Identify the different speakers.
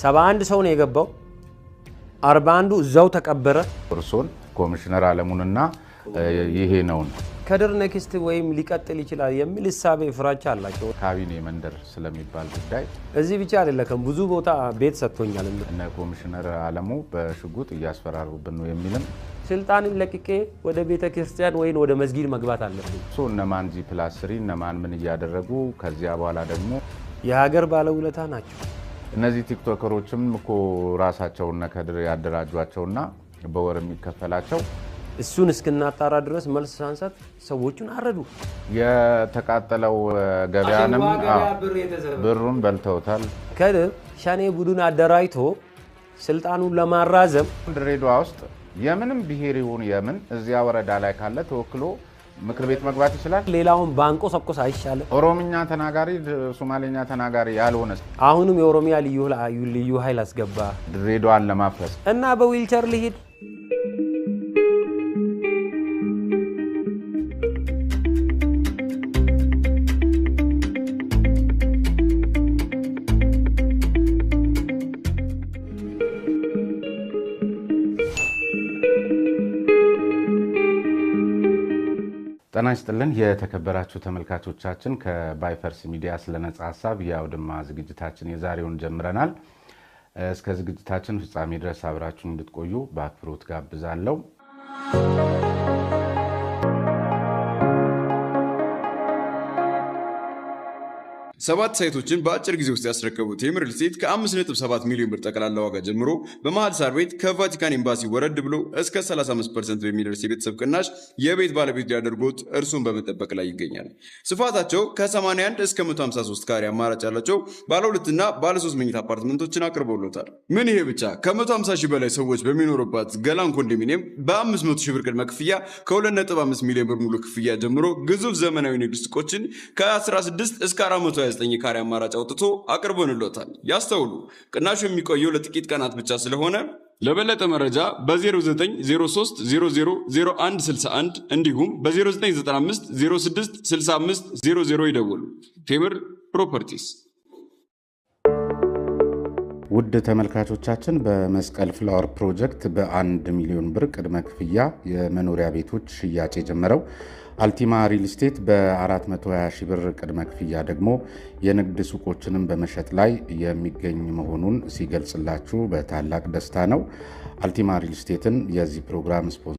Speaker 1: 71 ሰው ነው የገባው 41ዱ እዛው ተቀበረ
Speaker 2: እርሶን ኮሚሽነር አለሙንና ይሄ ነው
Speaker 1: ከድር ኔክስት ወይም ሊቀጥል ይችላል የሚል ሐሳብ ፍራቻ አላቸው
Speaker 2: ካቢኔ መንደር ስለሚባል ጉዳይ
Speaker 1: እዚህ ብቻ አይደለም ብዙ ቦታ ቤት ሰጥቶኛል
Speaker 2: እና ኮሚሽነር አለሙ በሽጉጥ እያስፈራሩብን ነው የሚልም
Speaker 1: ስልጣንን ለቅቄ ወደ ቤተ ክርስቲያን ወይን ወደ መስጊድ መግባት አለብኝ
Speaker 2: እነማን ጂ+3 እነማን ምን ያደረጉ ከዚያ በኋላ ደግሞ
Speaker 1: የሀገር ባለውለታ ናቸው
Speaker 2: እነዚህ ቲክቶከሮችም እኮ ራሳቸውና ከድር ያደራጇቸውና በወር የሚከፈላቸው
Speaker 1: እሱን እስክናጣራ ድረስ መልስ ሳንሰጥ ሰዎቹን አረዱ
Speaker 2: የተቃጠለው ገበያንም ብሩን በልተውታል
Speaker 1: ከድር ሻኔ ቡድን አደራጅቶ ስልጣኑን ለማራዘም
Speaker 2: ድሬዳዋ ውስጥ የምንም ብሄር ይሁን የምን እዚያ ወረዳ ላይ ካለ ተወክሎ ምክር ቤት መግባት ይችላል
Speaker 1: ሌላውን ባንቆ ሰቆስ አይሻለም
Speaker 2: ኦሮምኛ ተናጋሪ ሶማሌኛ ተናጋሪ ያልሆነ
Speaker 1: አሁንም የኦሮሚያ ልዩ ኃይል አስገባ
Speaker 2: ድሬዳዋን ለማፍረስ
Speaker 1: እና በዊልቸር ልሂድ
Speaker 2: ጤና ይስጥልን የተከበራችሁ ተመልካቾቻችን ከባይፈርስ ሚዲያ ስለነጻ ሐሳብ ያውድማ ዝግጅታችን የዛሬውን ጀምረናል እስከ ዝግጅታችን ፍጻሜ ድረስ አብራችሁን እንድትቆዩ በአክብሮት ጋብዛለሁ
Speaker 3: ሰባት ሳይቶችን በአጭር ጊዜ ውስጥ ያስረከቡት ቴምር ሪል ስቴት ከ5.7 ሚሊዮን ብር ጠቅላላ ዋጋ ጀምሮ በመሃል ሳር ቤት ከቫቲካን ኤምባሲ ወረድ ብሎ እስከ 35% በሚደርስ የቤተሰብ ቅናሽ የቤት ባለቤት ያደርጉት እርሱን በመጠበቅ ላይ ይገኛል። ስፋታቸው ከ81 እስከ 153 ካሬ አማራጭ ያላቸው ባለ 2 እና ባለ 3 መኝታ አፓርትመንቶችን አቅርበውሎታል። ምን ይሄ ብቻ ከ150 ሺህ በላይ ሰዎች በሚኖሩባት ገላን ኮንዶሚኒየም በ500 ሺህ ብር ቅድመ ክፍያ ከ2.5 ሚሊዮን ብር ሙሉ ክፍያ ጀምሮ ግዙፍ ዘመናዊ ንግድ ሱቆችን ከ16 እስከ 429 ካሬ አማራጭ አውጥቶ አቅርቦንሎታል። ያስተውሉ፣ ቅናሹ የሚቆየው ለጥቂት ቀናት ብቻ ስለሆነ ለበለጠ መረጃ በ0903000161 እንዲሁም በ0995066500 ይደውሉ። ቴምር ፕሮፐርቲስ።
Speaker 2: ውድ ተመልካቾቻችን በመስቀል ፍላወር ፕሮጀክት በ1 ሚሊዮን ብር ቅድመ ክፍያ የመኖሪያ ቤቶች ሽያጭ የጀመረው አልቲማ ሪል ስቴት በ420 ሺህ ብር ቅድመ ክፍያ ደግሞ የንግድ ሱቆችንም በመሸጥ ላይ የሚገኝ መሆኑን ሲገልጽላችሁ በታላቅ ደስታ ነው። አልቲማ ሪል ስቴትን የዚህ ፕሮግራም ስፖንሰር